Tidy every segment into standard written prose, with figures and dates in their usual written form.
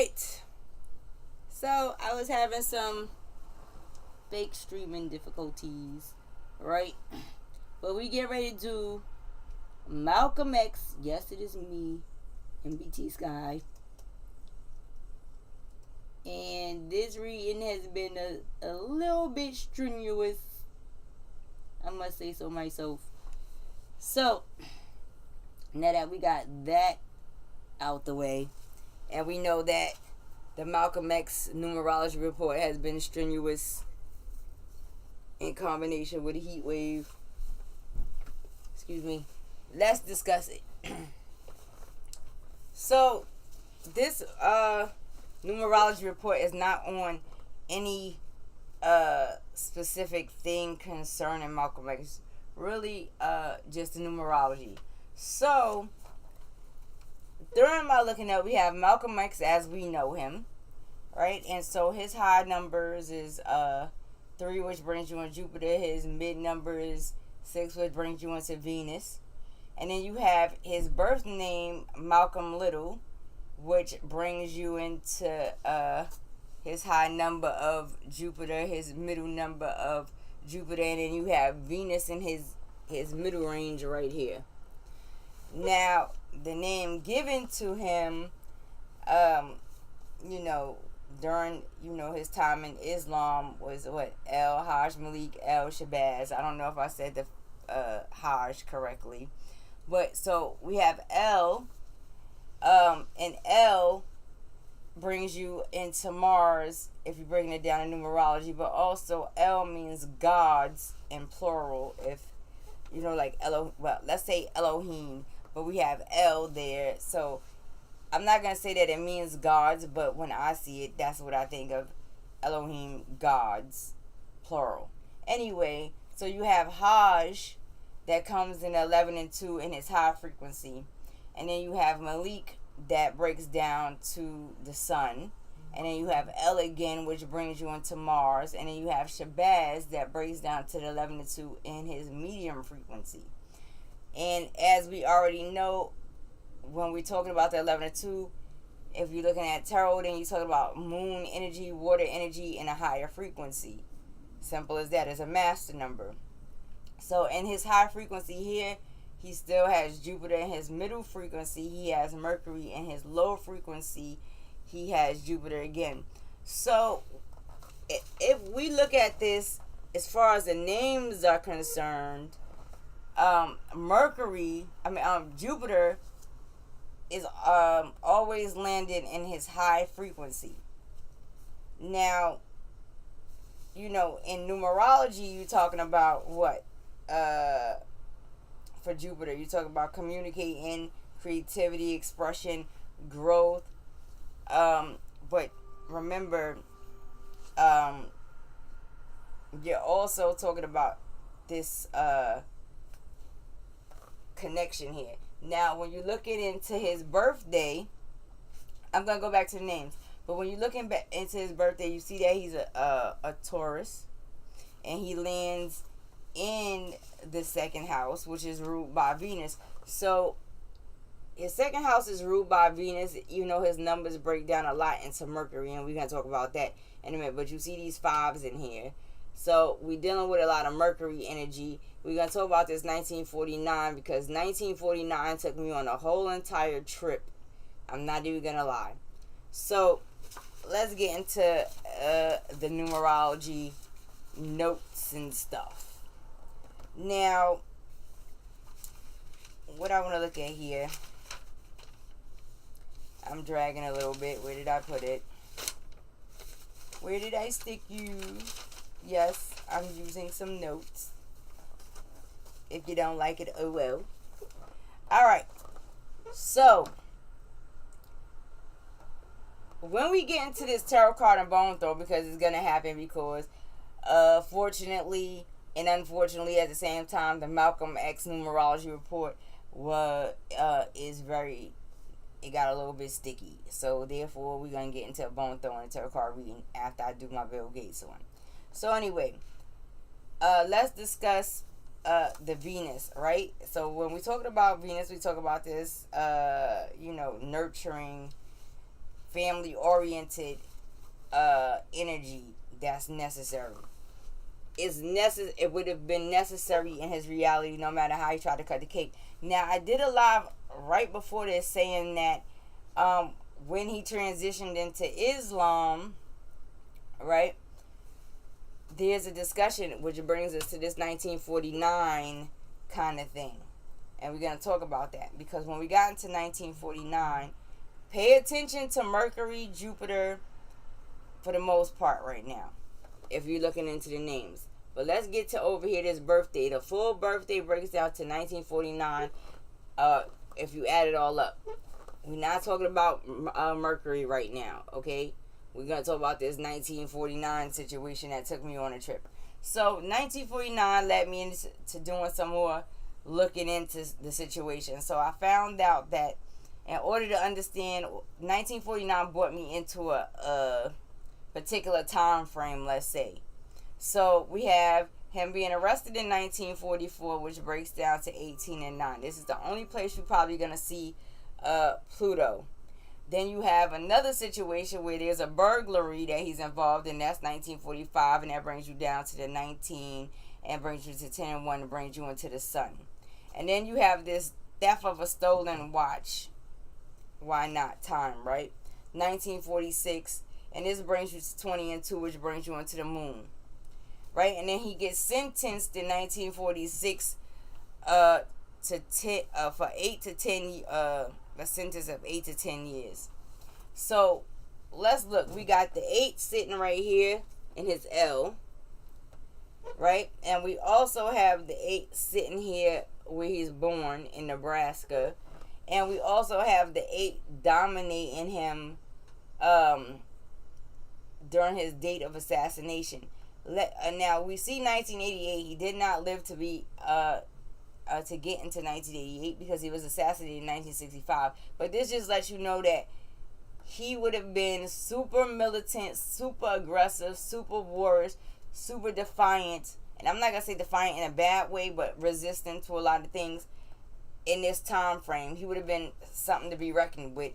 Alright. So, I was having some fake streaming difficulties, right? But we get ready to do Malcolm X. Yes, it is me, NBT SKY. And this reading has been a little bit strenuous. I must say so myself. So, now that we got that out the way, and we know that the Malcolm X numerology report has been strenuous in combination with a heat wave. Excuse me. Let's discuss it. So, this numerology report is not on any specific thing concerning Malcolm X. Really, just the numerology. So, during my looking up, we have Malcolm X as we know him, right? And so his high numbers is 3, which brings you on Jupiter. His mid number is 6, which brings you into Venus. And then you have his birth name, Malcolm Little, which brings you into his high number of Jupiter, his middle number of Jupiter, and then you have Venus in his middle range right here. Now, the name given to him, during, his time in Islam was what? El Hajj Malik El Shabazz. I don't know if I said the Hajj correctly. But, so, we have El, and El brings you into Mars, if you're breaking it down in numerology, but also El means gods in plural, if, like let's say Elohim, but we have El there, so I'm not going to say that it means gods, but when I see it, that's what I think of. Elohim, gods, plural. Anyway, so you have Hajj, that comes in 11 and 2 in its high frequency. And then you have Malik, that breaks down to the sun. And then you have El again, which brings you into Mars. And then you have Shabazz, that breaks down to the 11 and 2 in his medium frequency. And as we already know, when we're talking about the 11 and 2, if you're looking at tarot, then you're talking about moon energy, water energy, and a higher frequency. Simple as that. It's a master number. So in his high frequency here, he still has Jupiter. In his middle frequency, he has Mercury. In his low frequency, he has Jupiter again. So if we look at this, as far as the names are concerned, Jupiter is always landed in his high frequency. Now, in numerology, you're talking about what? For Jupiter, you talk about communicating, creativity, expression, growth. But remember, you're also talking about this connection here. Now, when you're looking into his birthday, I'm going to go back to the names. But when you're looking back into his birthday, you see that he's a Taurus. And he lands in the second house, which is ruled by Venus. So his second house is ruled by Venus. His numbers break down a lot into Mercury, and we're going to talk about that in a minute. But you see these 5s in here. So we're dealing with a lot of Mercury energy. We're going to talk about this 1949, because 1949 took me on a whole entire trip. I'm not even going to lie. So let's get into the numerology notes and stuff. Now, what I want to look at here, I'm dragging a little bit. Where did I put it? Where did I stick you? Yes, I'm using some notes. If you don't like it, oh well. Alright, so when we get into this tarot card and bone throw, because it's going to happen, because fortunately and unfortunately at the same time, the Malcolm X numerology report it got a little bit sticky. So therefore, we're going to get into a bone throwing and tarot card reading after I do my Bill Gates one. So anyway, let's discuss the Venus, right? So when we're talking about Venus, we talk about this, nurturing family oriented energy that's necessary. It would have been necessary in his reality no matter how he tried to cut the cake. Now, I did a live right before this saying that when he transitioned into Islam, right, there's a discussion which brings us to this 1949 kind of thing. And we're going to talk about that because when we got into 1949, pay attention to Mercury, Jupiter for the most part right now, if you're looking into the names. But let's get to over here this birthday. The full birthday breaks down to 1949 if you add it all up. We're not talking about Mercury right now, okay? We're going to talk about this 1949 situation that took me on a trip. So 1949 led me into doing some more looking into the situation. So I found out that in order to understand, 1949 brought me into a particular time frame, let's say. So we have him being arrested in 1944, which breaks down to 1809. This is the only place you're probably going to see Pluto. Then you have another situation where there's a burglary that he's involved in. That's 1945, and that brings you down to the 19 and brings you to 10 and 1 and brings you into the sun. And then you have this theft of a stolen watch. Why not? Time, right? 1946, and this brings you to 20 and 2, which brings you into the moon. Right? And then he gets sentenced in 1946 to 10 for 8 to 10 a sentence of 8 to 10 years. So let's look. We got the 8 sitting right here in his L, right? And we also have the 8 sitting here where he's born in Nebraska, and we also have the 8 dominating him during his date of assassination. Now we see 1988. He did not live to be to get into 1988 because he was assassinated in 1965. But this just lets you know that he would have been super militant, super aggressive, super warrior, super defiant. And I'm not going to say defiant in a bad way, but resistant to a lot of things in this time frame. He would have been something to be reckoned with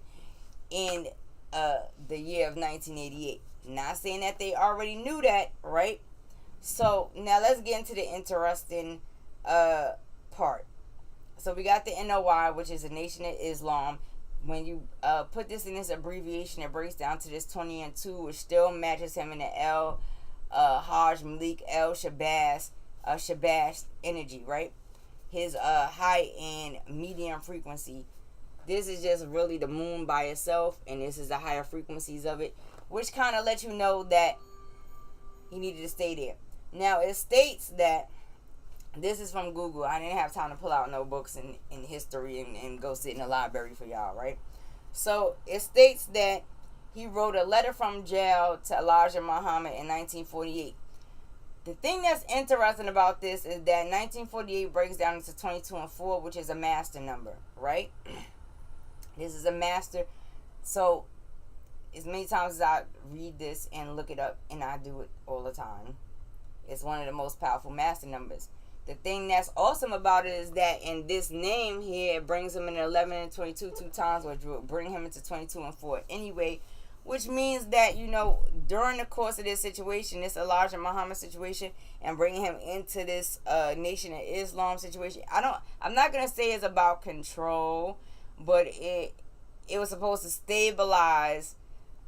in the year of 1988. Not saying that they already knew that, right? So now let's get into the interesting part. So we got the NOI, which is a Nation of Islam. When you put this in this abbreviation, it breaks down to this 20 and 2, which still matches him in the L Hajj Malik El Shabazz energy, right? His high and medium frequency. This is just really the moon by itself, and this is the higher frequencies of it, which kind of lets you know that he needed to stay there. Now, it states that, this is from Google. I didn't have time to pull out no books in history and go sit in the library for y'all, right? So, it states that he wrote a letter from jail to Elijah Muhammad in 1948. The thing that's interesting about this is that 1948 breaks down into 22 and 4, which is a master number, right? This is a master. So, as many times as I read this and look it up, and I do it all the time, it's one of the most powerful master numbers. The thing that's awesome about it is that in this name here, it brings him in 11 and 22 two times, which will bring him into 22 and 4 anyway, which means that, you know, during the course of this situation, this Elijah Muhammad situation, and bringing him into this Nation of Islam situation, I'm not going to say it's about control, but it was supposed to stabilize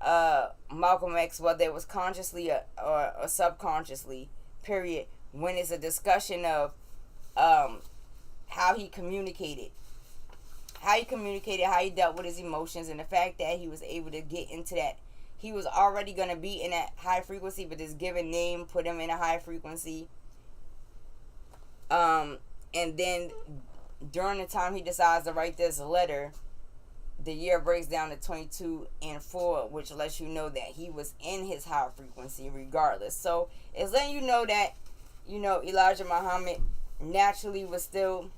Malcolm X, whether it was consciously or subconsciously, period, when it's a discussion of how he communicated, how he dealt with his emotions, and the fact that he was able to get into that. He was already going to be in that high frequency, but this given name put him in a high frequency. And then during the time he decides to write this letter, the year breaks down to 22 and 4, which lets you know that he was in his high frequency regardless. So it's letting you know that, you know, Elijah Muhammad naturally was still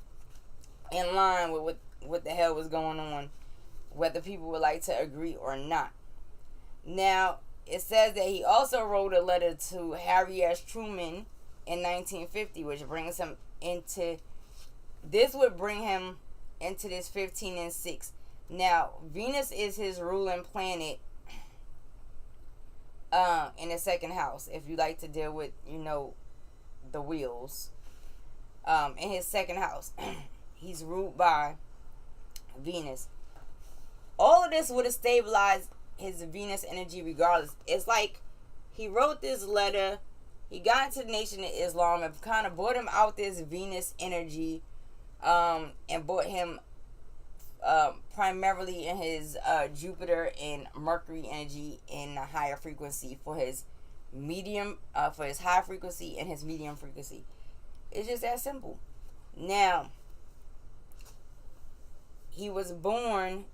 in line with what the hell was going on, whether people would like to agree or not. Now, it says that he also wrote a letter to Harry S. Truman in 1950, which brings him into, this would bring him into this 15 and 6. Now, Venus is his ruling planet in the second house. If you like to deal with, the wheels, in his second house, he's ruled by Venus. All of this would have stabilized his Venus energy regardless. It's like he wrote this letter, he got into the Nation of Islam and kind of brought him out this Venus energy, and brought him primarily in his Jupiter and Mercury energy in a higher frequency for his for his high frequency and his medium frequency. It's just that simple. Now, he was born,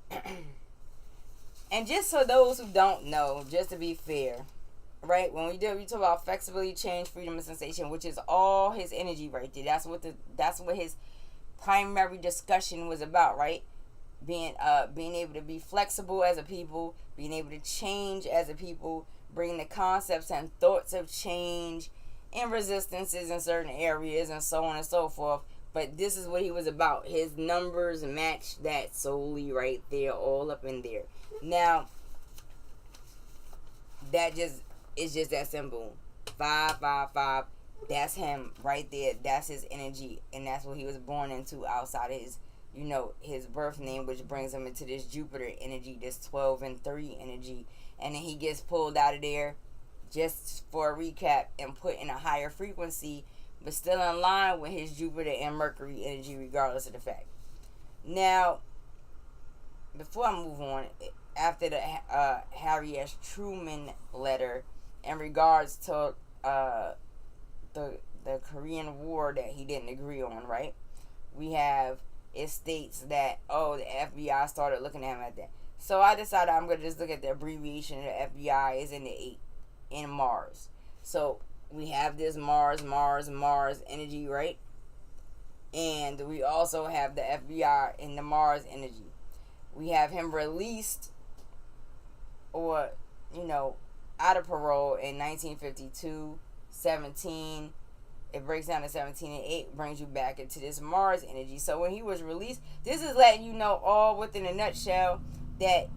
and just for those who don't know, just to be fair, right? When we talk about flexibility, change, freedom, and sensation, which is all his energy right there. That's what his primary discussion was about, right? Being able to be flexible as a people, being able to change as a people, bring the concepts and thoughts of change and resistances in certain areas and so on and so forth. But this is what he was about. His numbers match that solely right there, all up in there. Now, it's just that simple. 555. That's him right there. That's his energy, and that's what he was born into outside of his, his birth name, which brings him into this Jupiter energy, this 12 and 3 energy, and then he gets pulled out of there, just for a recap, and put in a higher frequency, but still in line with his Jupiter and Mercury energy, regardless of the fact. Now, before I move on, after the Harry S. Truman letter in regards to the Korean War that he didn't agree on, right? It states that, the FBI started looking at him at that. So I decided I'm going to just look at the abbreviation of the FBI is in the 8, in Mars. So we have this Mars energy, right? And we also have the FBI in the Mars energy. We have him released or, out of parole in 1952, 17. It breaks down to 17 and 8, brings you back into this Mars energy. So when he was released, this is letting you know all within a nutshell that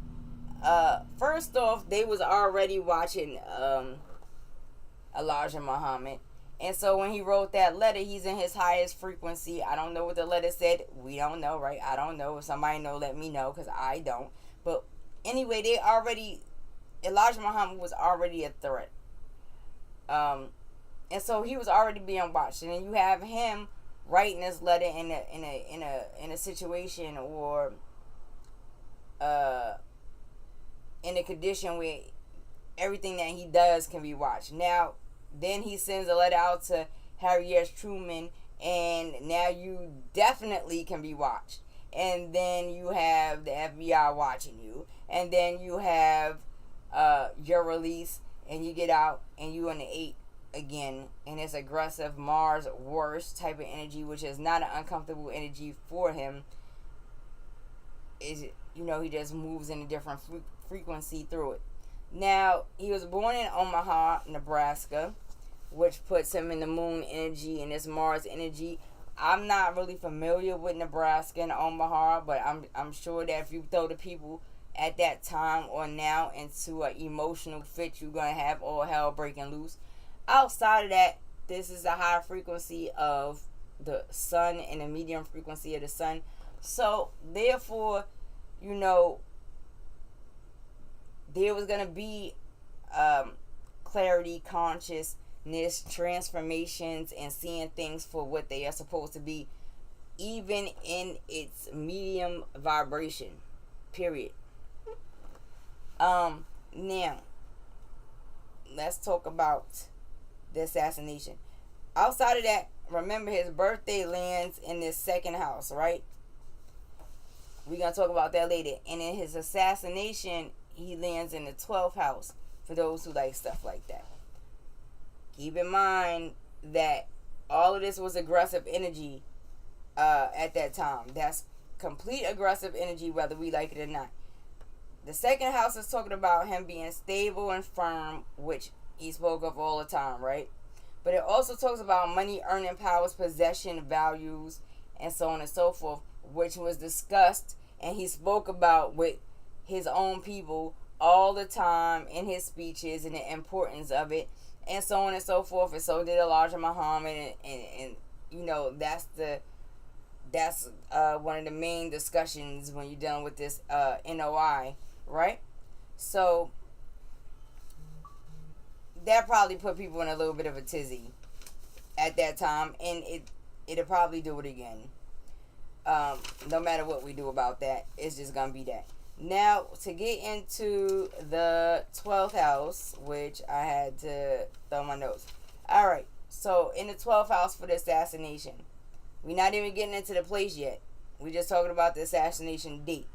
first off, they was already watching Elijah Muhammad. And so when he wrote that letter, he's in his highest frequency. I don't know what the letter said. We don't know, right? I don't know. If somebody know, let me know, because I don't. But anyway, Elijah Muhammad was already a threat. And so he was already being watched. And then you have him writing this letter in a situation or in a condition where everything that he does can be watched. Now, then he sends a letter out to Harry S. Truman, and now you definitely can be watched. And then you have the FBI watching you, and then you have your release, and you get out, and you in the 8 again, and it's aggressive Mars worst type of energy, which is not an uncomfortable energy for him. He just moves in a different frequency through it. Now, he was born in Omaha, Nebraska, which puts him in the moon energy and this Mars energy. I'm not really familiar with Nebraska and Omaha, but I'm sure that if you throw the people at that time or now into an emotional fit, you're going to have all hell breaking loose. Outside of that, this is the high frequency of the sun and the medium frequency of the sun. So, therefore, there was going to be clarity, consciousness, transformations, and seeing things for what they are supposed to be, even in its medium vibration, period. Now, let's talk about the assassination. Outside of that, remember his birthday lands in this second house, right? We're going to talk about that later. And in his assassination, he lands in the 12th house, for those who like stuff like that. Keep in mind that all of this was aggressive energy at that time. That's complete aggressive energy, whether we like it or not. The second house is talking about him being stable and firm, which he spoke of all the time, right? But it also talks about money, earning powers, possession, values, and so on and so forth, which was discussed and he spoke about with his own people all the time in his speeches and the importance of it, and so on and so forth. And so did Elijah Muhammad, and you know, that's one of the main discussions when you're dealing with this NOI, right? So that probably put people in a little bit of a tizzy at that time, and it'll probably do it again. No matter what we do about that, it's just gonna be that. Now, to get into the 12th house, which I had to throw my notes. Alright, so in the 12th house for the assassination, we're not even getting into the place yet. We're just talking about the assassination date.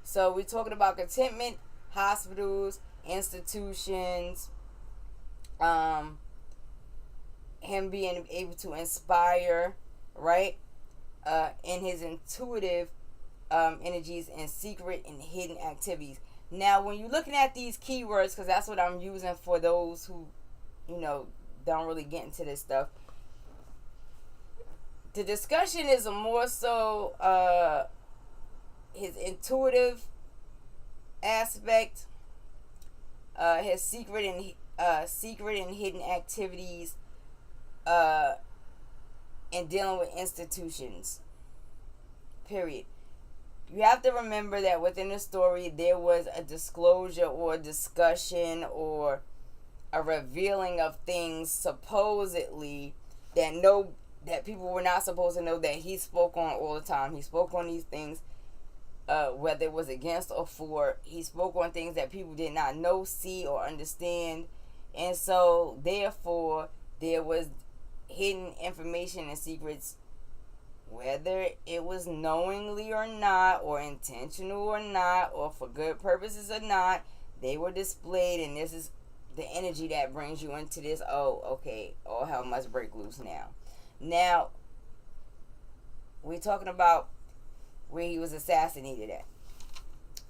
So we're talking about contentment, hospitals, institutions, him being able to inspire, right? In his intuitive energies and secret and hidden activities. Now, when you're looking at these keywords, because that's what I'm using for those who, you know, don't really get into this stuff, the discussion is more so his intuitive aspect, his secret and hidden activities, and dealing with institutions. Period. You have to remember that within the story there was a disclosure or a discussion or a revealing of things supposedly that people were not supposed to know, that he spoke on all the time. He spoke on these things, whether it was against or for. He spoke on things that people did not know, see, or understand. And so, therefore, there was hidden information and secrets, whether it was knowingly or not, or intentional or not, or for good purposes or not, they were displayed. And this is the energy that brings you into this. Oh, okay, all hell must break loose now. Now, we're talking about where he was assassinated at.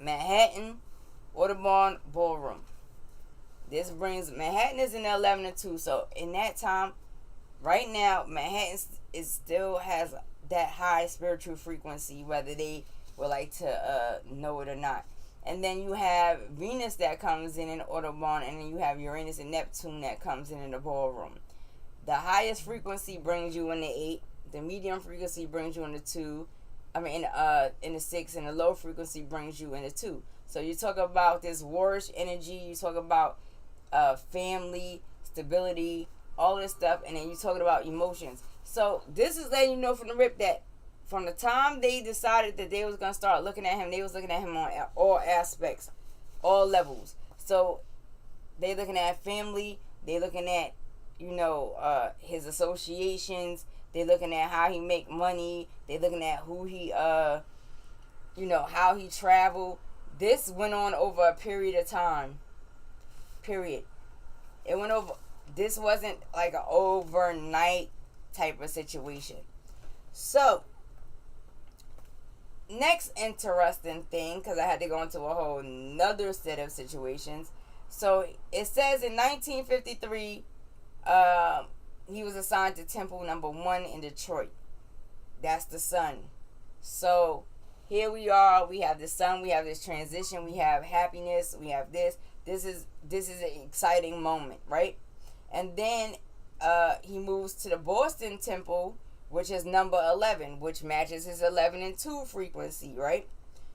Manhattan, Audubon Ballroom. This brings, Manhattan is in the 11 and 2. So, in that time, right now, Manhattan still has that high spiritual frequency, whether they would like to know it or not. And then you have Venus that comes in Audubon, and then you have Uranus and Neptune that comes in the ballroom. The highest frequency brings you in the 8. The medium frequency brings you in the 2. I mean, in the 6, and the low frequency brings you in the 2. So you talk about this warish energy. You talk about family, stability, all this stuff, and then you're talking about emotions. So this is letting you know from the rip that from the time they decided that they was going to start looking at him, they was looking at him on all aspects, all levels. So they looking at family, they looking at, you know, his associations, they looking at how he make money, they looking at who he, you know, how he travel. This went on over a period of time. Period. It went over. This wasn't like an overnight type of situation. So, next interesting thing, because I had to go into a whole nother set of situations. So, it says in 1953, he was assigned to Temple number 1 in Detroit. That's the sun. So, here we are. We have the sun. We have this transition. We have happiness. We have this. This is an exciting moment, right? And then he moves to the Boston Temple, which is number 11, which matches his 11 and 2 frequency, right?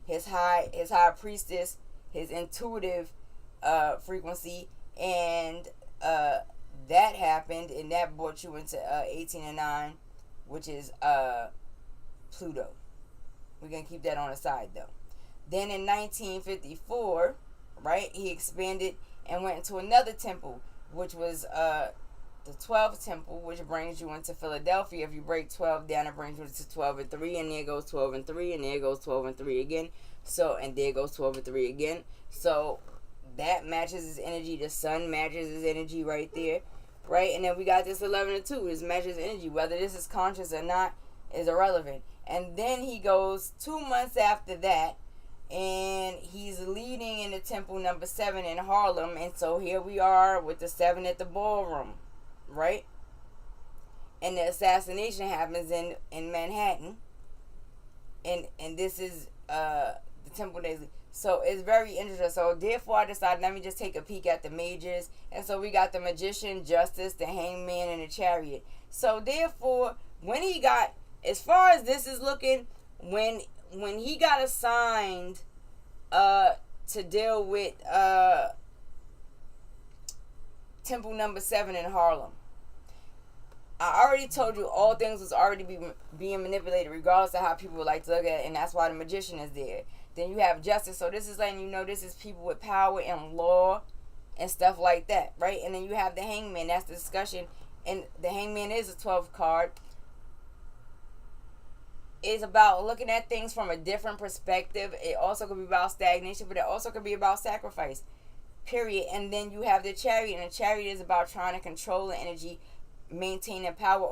His high priestess, his intuitive frequency, and that happened, and that brought you into 18 and 9, which is Pluto. We're going to keep that on the side, though. Then in 1954, right, he expanded and went into another temple, which was the 12th temple, which brings you into Philadelphia. If you break 12 down, it brings you to 12 and 3, and there goes 12 and 3, and there goes 12 and 3 again. So, and there goes 12 and 3 again. So, that matches his energy. The sun matches his energy right there, right? And then we got this 11 and 2. This matches energy. Whether this is conscious or not is irrelevant. And then he goes 2 months after that, and he's leading in the temple number 7 in Harlem. And so here we are with the 7 at the ballroom, right? And the assassination happens in Manhattan. And this is the temple daily. So it's very interesting. So therefore I decided, let me just take a peek at the majors. And so we got the Magician, Justice, the Hangman, and the Chariot. So therefore, when he got, as far as this is looking, when he got assigned to deal with temple number 7 in Harlem, I already told you all things was already being manipulated regardless of how people would like to look at it, and that's why the Magician is there. Then you have Justice, so this is letting you know this is people with power and law and stuff like that, right? And then you have the Hangman, that's the discussion, and the Hangman is a 12th card. It's about looking at things from a different perspective. It also could be about stagnation, but it also could be about sacrifice, period. And then you have the Chariot, and the Chariot is about trying to control the energy, maintaining power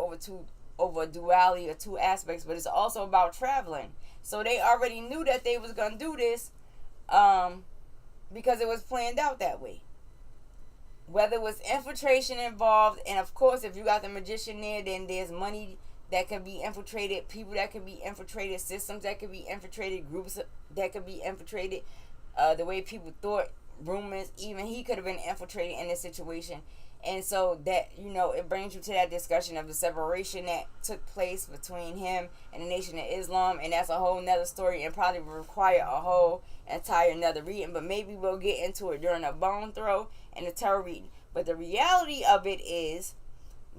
over duality or two aspects, but it's also about traveling. So they already knew that they was gonna do this because it was planned out that way. Whether it was infiltration involved, and of course if you got the Magician there, then there's money that can be infiltrated, people that can be infiltrated, systems that can be infiltrated, groups that could be infiltrated, the way people thought, rumors, even he could have been infiltrated in this situation. And so that, it brings you to that discussion of the separation that took place between him and the Nation of Islam. And that's a whole nother story and probably will require a whole entire another reading. But maybe we'll get into it during a bone throw and the tarot reading. But the reality of it is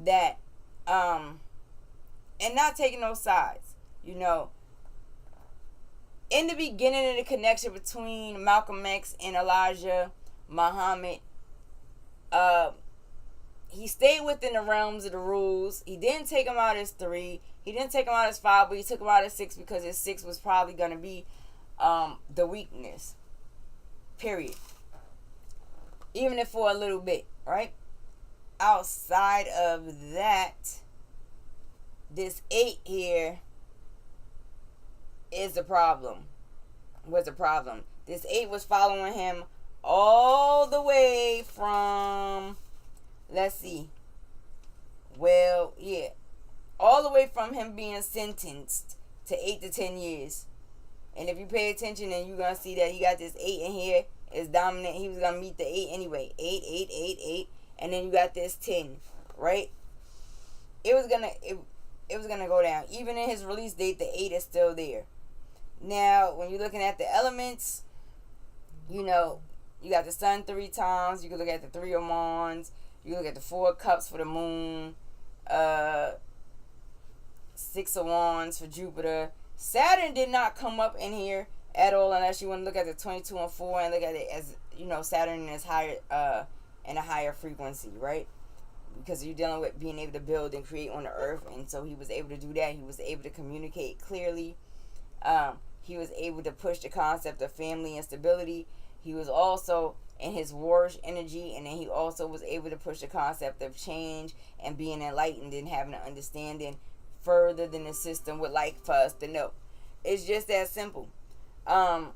that, and not taking no sides, in the beginning of the connection between Malcolm X and Elijah Muhammad, he stayed within the realms of the rules. He didn't take him out as 3. He didn't take him out as 5, but he took him out as 6 because his 6 was probably going to be the weakness. Period. Even if for a little bit, right? Outside of that, this 8 here is the problem. Was the problem. This 8 was following him all the way from... Let's see. Well, yeah. All the way from him being sentenced to 8 to 10 years. And if you pay attention, then you're going to see that he got this 8 in here. It's dominant. He was going to meet the 8 anyway. 8, 8, 8, 8. And then you got this 10. Right? It was going to go down. Even in his release date, the 8 is still there. Now, when you're looking at the elements, you got the sun 3 times. You can look at the 3 of Wands. You look at the 4 cups for the moon, 6 of wands for Jupiter. Saturn did not come up in here at all unless you want to look at the 22 and 4 and look at it as, Saturn is higher, in a higher frequency, right? Because you're dealing with being able to build and create on the earth. And so he was able to do that. He was able to communicate clearly. He was able to push the concept of family and stability. He was also in his warish energy, and then he also was able to push the concept of change and being enlightened and having an understanding further than the system would like for us to know. It's just that simple. I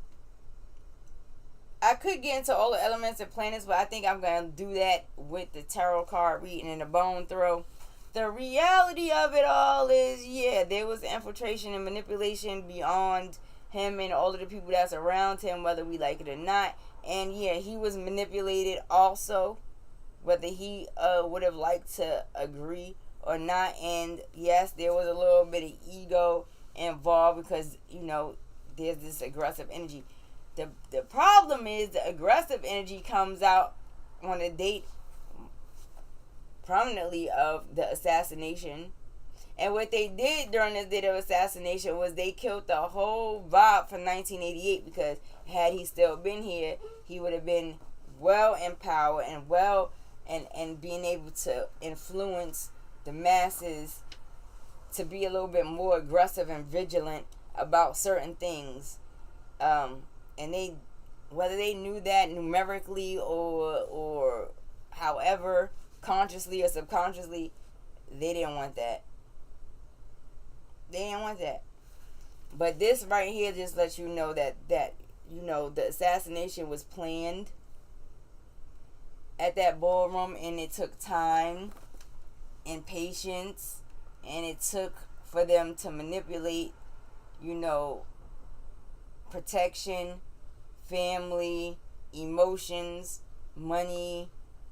could get into all the elements and planets, but I think I'm going to do that with the tarot card reading and the bone throw. The reality of it all is, there was infiltration and manipulation beyond him and all of the people that's around him, whether we like it or not. And he was manipulated also, whether he would have liked to agree or not. And yes, there was a little bit of ego involved because, there's this aggressive energy. The problem is the aggressive energy comes out on the date prominently of the assassination. And what they did during this date of assassination was they killed the whole vibe from 1988, because had he still been here, he would have been well in power and and being able to influence the masses to be a little bit more aggressive and vigilant about certain things. And they, whether they knew that numerically or however, consciously or subconsciously, they didn't want that. They didn't want that. But this right here just lets you know that the assassination was planned at that ballroom, and it took time and patience, and it took for them to manipulate, protection, family, emotions, money,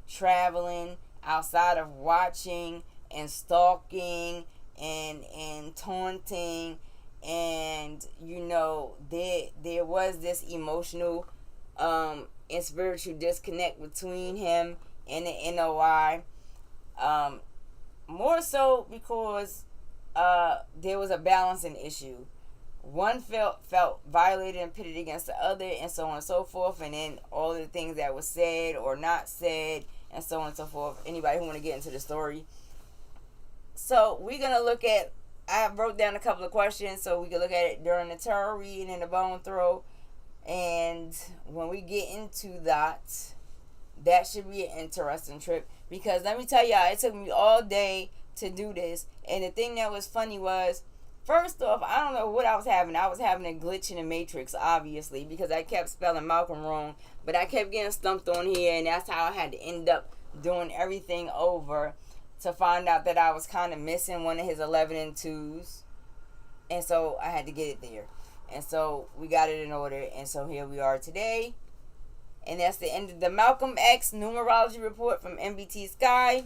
traveling, outside of watching and stalking and taunting, and there was this emotional and spiritual disconnect between him and the NOI, more so because there was a balancing issue. One felt violated and pitted against the other, and so on and so forth, and then all of the things that was said or not said, and so on and so forth. Anybody who want to get into the story. So we're going to look at, I wrote down a couple of questions so we can look at it during the tarot reading and the bone throw. And when we get into that should be an interesting trip. Because let me tell y'all, it took me all day to do this. And the thing that was funny was, first off, I don't know what I was having. I was having a glitch in the matrix, obviously, because I kept spelling Malcolm wrong. But I kept getting stumped on here, and that's how I had to end up doing everything over to find out that I was kind of missing one of his 11 and 2s. And so I had to get it there. And so we got it in order. And so here we are today. And that's the end of the Malcolm X numerology report from NBT SKY.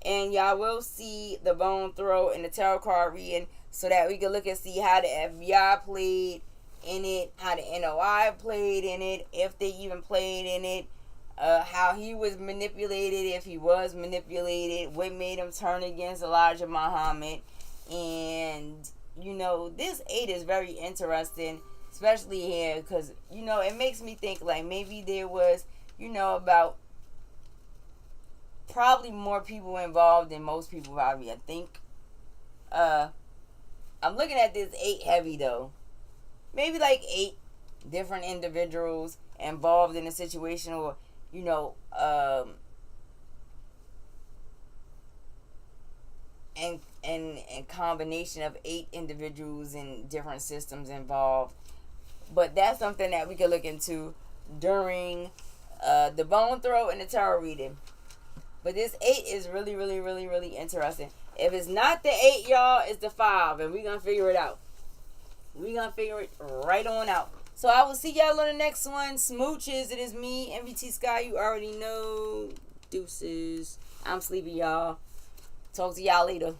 And y'all will see the bone throw and the tarot card reading so that we can look and see how the FBI played in it, how the NOI played in it, if they even played in it, how he was manipulated, if he was manipulated, what made him turn against Elijah Muhammad. And, this 8 is very interesting, especially here, because, it makes me think, like, maybe there was, about probably more people involved than most people probably, I think. I'm looking at this 8 heavy, though. Maybe, like, 8 different individuals involved in a situation, or, and combination of 8 individuals and different systems involved. But that's something that we could look into during the bone throw and the tarot reading. But this 8 is really, really, really, really interesting. If it's not the 8, y'all, it's the 5, and we're going to figure it out. We're going to figure it right on out. So I will see y'all on the next one. Smooches. It is me, NBT SKY. You already know. Deuces. I'm sleepy, y'all. Talk to y'all later.